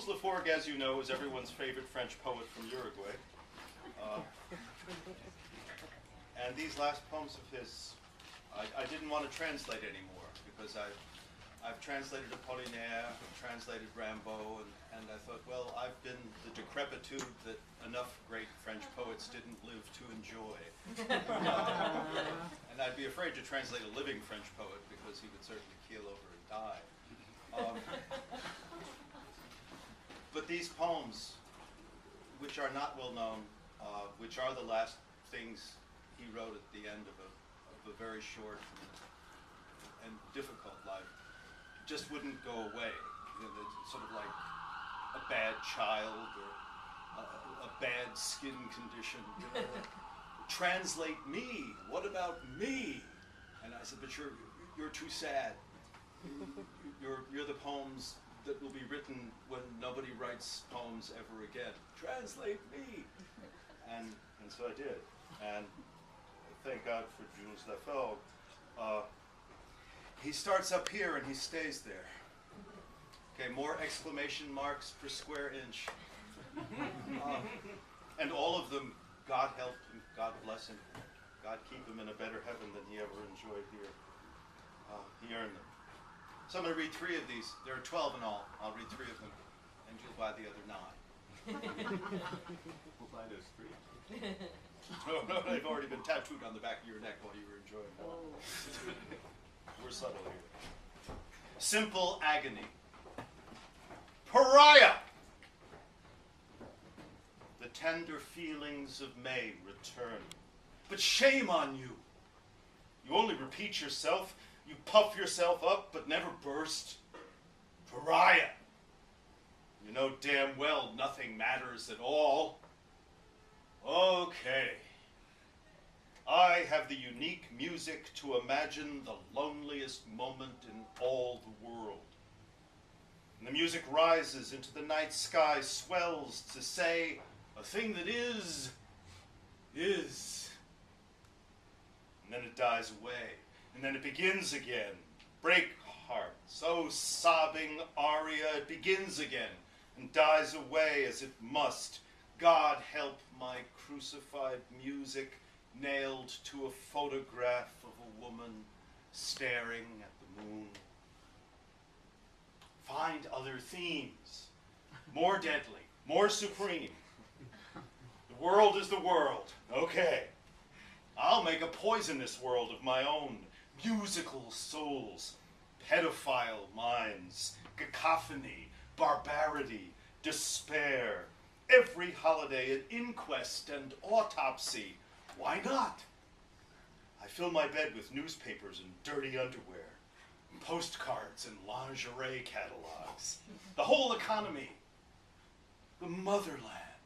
Jules Laforgue, as you know, is everyone's favorite French poet from Uruguay. And these last poems of his, I didn't want to translate anymore because I've translated Apollinaire, I've translated Rimbaud, and I thought, well, I've been the decrepitude that enough great French poets didn't live to enjoy. And I'd be afraid to translate a living French poet because he would certainly keel over and die. But these poems, which are not well known, which are the last things he wrote at the end of a very short and difficult life, just wouldn't go away. You know, it's sort of like a bad child or a bad skin condition. You know, translate me. What about me? And I said, but you're too sad. You're the poems that will be written when nobody writes poems ever again. Translate me. And so I did. And thank God for Jules Laforgue. He starts up here and he stays there. Okay, more exclamation marks per square inch. And all of them, God help him, God bless him, God keep him in a better heaven than he ever enjoyed here. He earned them. So I'm going to read 3 of these. There are 12 in all. I'll read 3 of them, and you'll buy the other 9. We'll buy those 3. No, they've already been tattooed on the back of your neck while you were enjoying them. Oh. We're subtle here. Simple agony. Pariah! The tender feelings of May return. But shame on you. You only repeat yourself. You puff yourself up, but never burst. Pariah! You know damn well nothing matters at all. Okay. I have the unique music to imagine the loneliest moment in all the world. And the music rises into the night sky, swells to say a thing that is. And then it dies away. And then it begins again. Break hearts, oh sobbing aria, it begins again and dies away as it must. God help my crucified music, nailed to a photograph of a woman staring at the moon. Find other themes, more deadly, more supreme. The world is the world, okay. I'll make a poisonous world of my own. Musical souls, pedophile minds, cacophony, barbarity, despair. Every holiday an inquest and autopsy. Why not? I fill my bed with newspapers and dirty underwear, and postcards and lingerie catalogs. The whole economy. The motherland.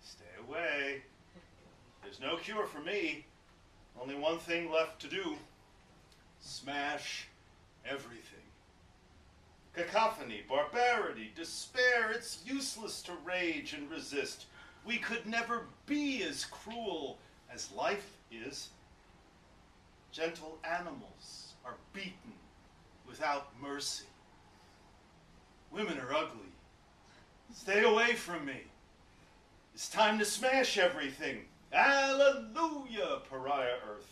Stay away. There's no cure for me. Only one thing left to do. Smash everything. Cacophony, barbarity, despair. It's useless to rage and resist. We could never be as cruel as life is. Gentle animals are beaten without mercy. Women are ugly. Stay away from me. It's time to smash everything. Hallelujah, pariah earth.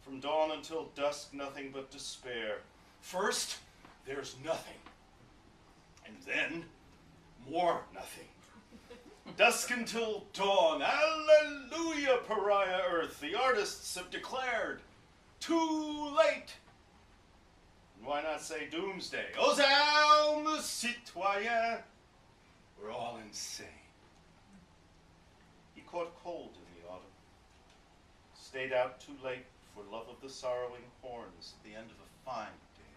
From dawn until dusk, nothing but despair. First, there's nothing. And then, more nothing. Dusk until dawn. Hallelujah, pariah earth. The artists have declared. Too late. And why not say doomsday? Aux armes, citoyens. We're all insane. He caught cold in the autumn. Stayed out too late for love of the sorrowing horns at the end of a fine day.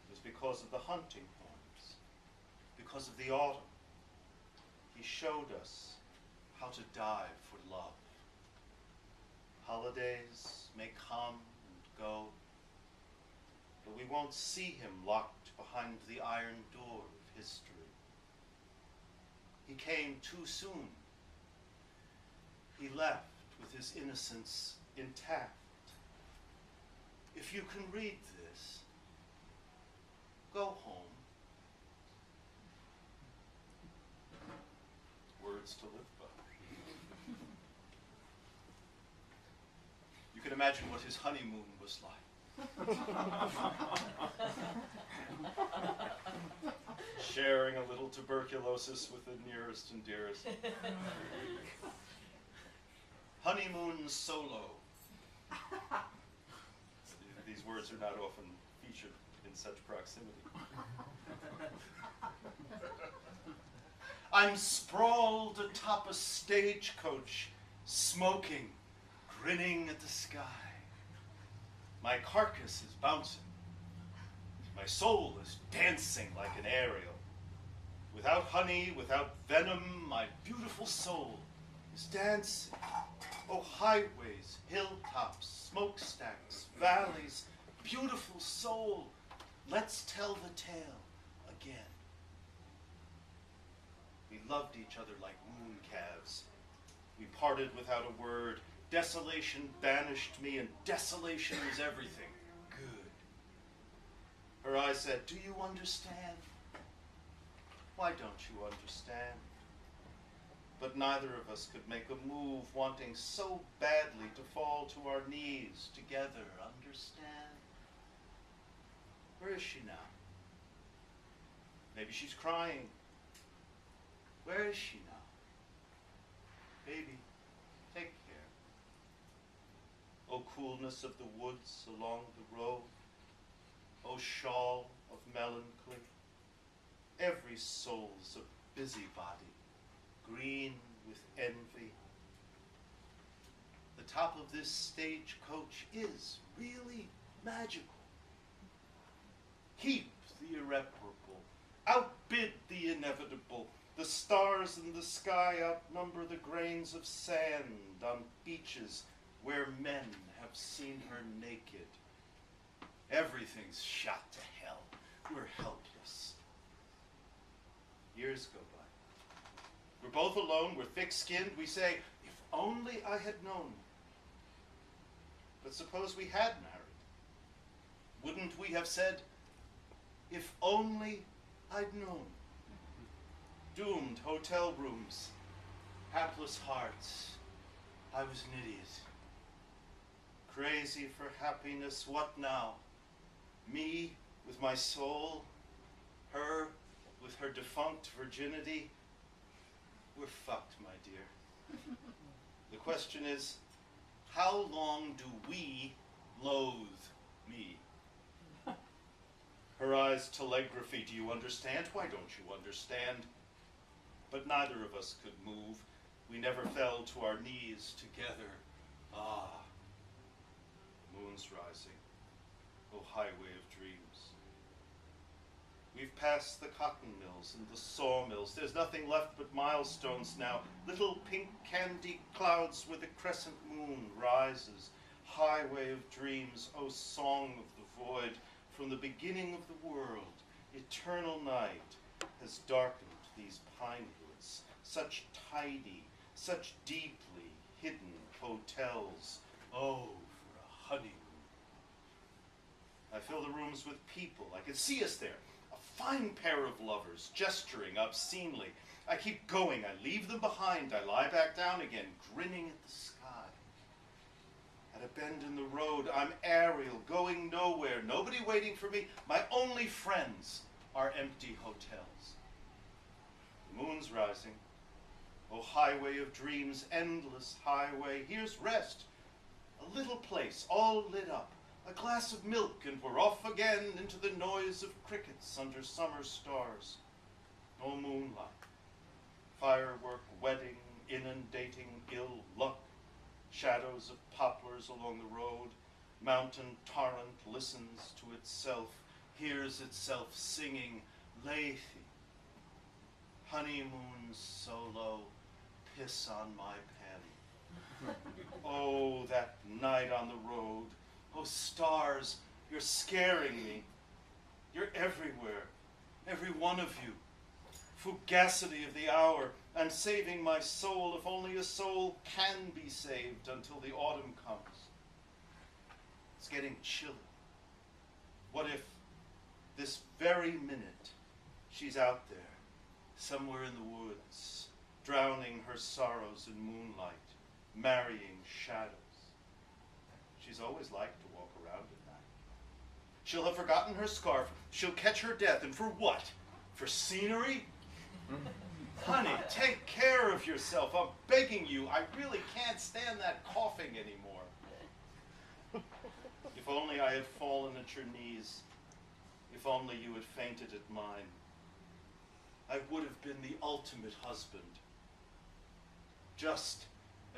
It was because of the hunting horns, because of the autumn. He showed us how to die for love. Holidays may come and go, but we won't see him locked behind the iron door of history. He came too soon. He left with his innocence intact. If you can read this, go home words to live by. You can imagine what his honeymoon was like. Sharing a little tuberculosis with the nearest and dearest. Honeymoon solo. These words are not often featured in such proximity. I'm sprawled atop a stagecoach, smoking, grinning at the sky. My carcass is bouncing. My soul is dancing like an aerial. Without honey, without venom, my beautiful soul is dancing. Oh, highways, hilltops, smokestacks, valleys, beautiful soul, let's tell the tale again. We loved each other like moon calves. We parted without a word. Desolation banished me, and desolation was everything. Good. Her eyes said, do you understand? Why don't you understand? But neither of us could make a move, wanting so badly to fall to our knees together. Understand? Where is she now? Maybe she's crying. Where is she now? Baby, take care. O coolness of the woods along the road, O shawl of melancholy, every soul's a busybody, green with envy. The top of this stagecoach is really magical. Keep the irreparable, outbid the inevitable. The stars in the sky outnumber the grains of sand on beaches where men have seen her naked. Everything's shot to hell. We're helpless. Years go by. We're both alone, we're thick-skinned. We say, if only I had known. But suppose we had married. Wouldn't we have said, if only I'd known? Doomed hotel rooms, hapless hearts. I was an idiot. Crazy for happiness, what now? Me with my soul, her with her defunct virginity. We're fucked, my dear. The question is, how long do we loathe me? Her eyes telegraphy, do you understand? Why don't you understand? But neither of us could move. We never fell to our knees together. Ah, the moon's rising. Oh, highway of dreams. We've passed the cotton mills and the sawmills. There's nothing left but milestones now. Little pink candy clouds where the crescent moon rises. Highway of dreams, oh song of the void. From the beginning of the world, eternal night has darkened these pine woods. Such tidy, such deeply hidden hotels. Oh, for a honeymoon. I fill the rooms with people. I could see us there. A fine pair of lovers, gesturing obscenely. I keep going. I leave them behind. I lie back down again, grinning at the sky. At a bend in the road, I'm aerial, going nowhere. Nobody waiting for me. My only friends are empty hotels. The moon's rising. Oh, highway of dreams, endless highway. Here's rest. A little place, all lit up. A glass of milk, and we're off again into the noise of crickets under summer stars. No moonlight. Firework, wedding, inundating ill luck. Shadows of poplars along the road. Mountain torrent listens to itself, hears itself singing, Lethe. Honeymoon solo, piss on my panty. Oh, that night on the road. Oh, stars, you're scaring me. You're everywhere, every one of you. Fugacity of the hour. I'm saving my soul, if only a soul can be saved until the autumn comes. It's getting chilly. What if this very minute she's out there, somewhere in the woods, drowning her sorrows in moonlight, marrying shadows. She's always liked to walk around at night. She'll have forgotten her scarf. She'll catch her death, and for what? For scenery? Honey, take care of yourself. I'm begging you. I really can't stand that coughing anymore. If only I had fallen at your knees. If only you had fainted at mine. I would have been the ultimate husband. Just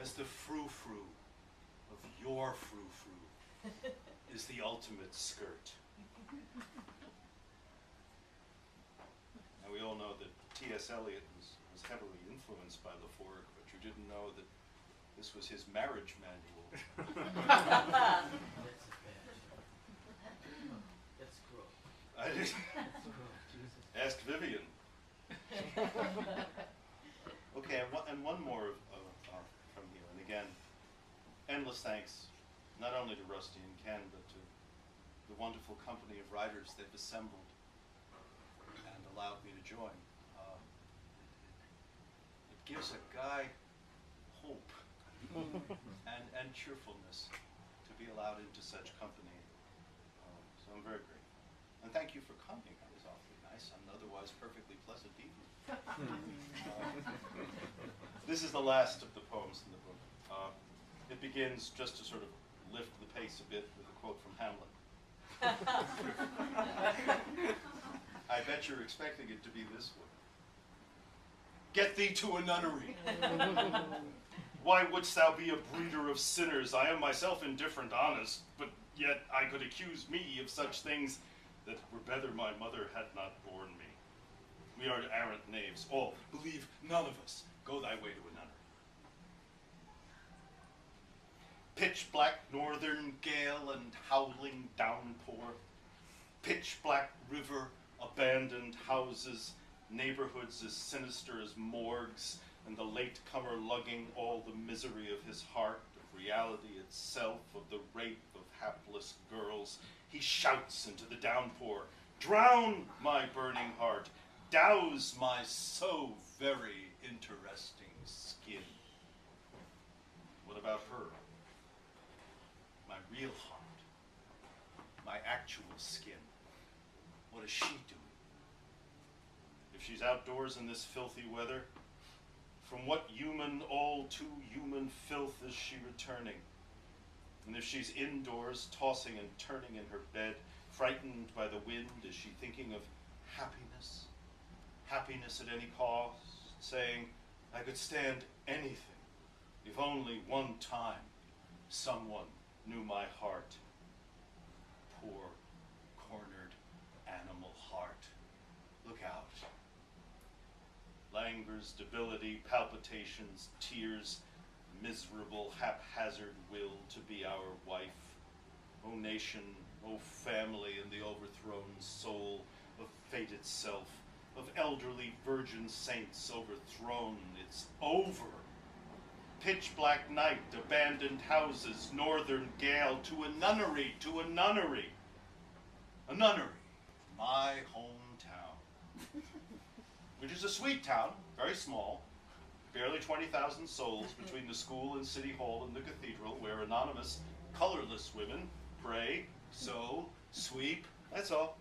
as the frou-frou of your frou-frou is the ultimate skirt. Now we all know that T.S. Eliot was heavily influenced by Laforgue, but you didn't know that this was his marriage manual. That's cruel. I did. Ask Vivian. Okay, and one more from you. And again, endless thanks, not only to Rusty and Ken, but to the wonderful company of writers they've assembled and allowed me to join. It gives a guy hope and cheerfulness to be allowed into such company. So I'm very grateful. And thank you for coming. That was awfully nice on an otherwise perfectly pleasant evening. This is the last of the poems in the book. It begins, just to sort of lift the pace a bit, with a quote from Hamlet. I bet you're expecting it to be this one. Get thee to a nunnery. Why wouldst thou be a breeder of sinners? I am myself indifferent honest, but yet I could accuse me of such things that were better my mother had not borne me. We are arrant knaves, all. Believe none of us. Go thy way to a nunnery. Pitch black northern gale and howling downpour. Pitch black river, abandoned houses, neighborhoods as sinister as morgues, and the late comer lugging all the misery of his heart, of reality itself, of the rape of hapless girls. He shouts into the downpour, drown my burning heart, douse my so very interesting skin. What about her? My real heart, my actual skin. What is she doing? If she's outdoors in this filthy weather, from what human, all too human filth is she returning? And if she's indoors, tossing and turning in her bed, frightened by the wind, is she thinking of happiness? Happiness at any cost, saying, I could stand anything if only one time someone knew my heart. Poor, cornered animal heart. Look out. Languors, debility, palpitations, tears, miserable, haphazard will to be our wife. O nation, O family, and the overthrown soul of fate itself, of elderly virgin saints overthrown. It's over. Pitch black night, abandoned houses, northern gale, to a nunnery, to a nunnery. A nunnery, my hometown. Which is a sweet town, very small, barely 20,000 souls between the school and city hall and the cathedral, where anonymous, colorless women pray, sew, sweep, that's all.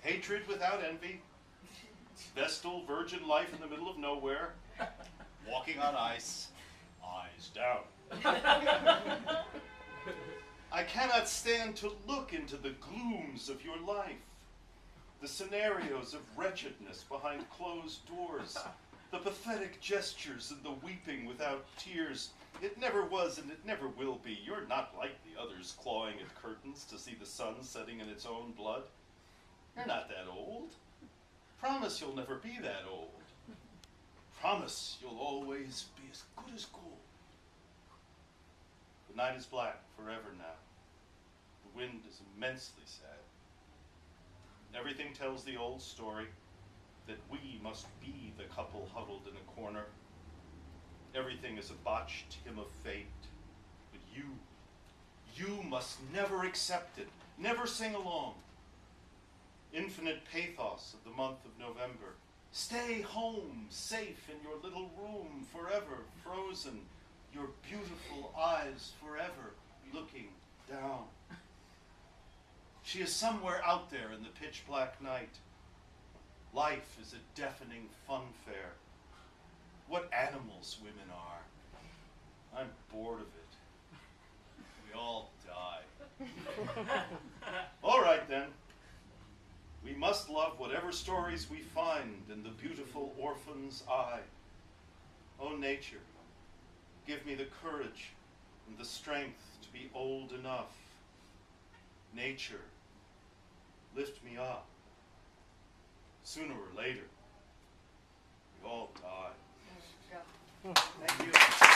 Hatred without envy, vestal virgin life in the middle of nowhere, walking on ice, eyes down. I cannot stand to look into the glooms of your life, the scenarios of wretchedness behind closed doors, the pathetic gestures and the weeping without tears. It never was and it never will be. You're not like the others clawing at curtains to see the sun setting in its own blood. You're not that old. Promise you'll never be that old. Promise you'll always be as good as gold. The night is black forever now. The wind is immensely sad. Everything tells the old story that we must be the couple huddled in a corner. Everything is a botched hymn of fate. But you must never accept it, never sing along. Infinite pathos of the month of November, Stay home, safe in your little room, forever frozen, your beautiful eyes forever looking down. She is somewhere out there in the pitch black night. Life is a deafening funfair. What animals women are. I'm bored of it. We all die. All right then. We must love whatever stories we find in the beautiful orphan's eye. Oh, nature, give me the courage and the strength to be old enough. Nature, lift me up. Sooner or later, we all die. Thank you.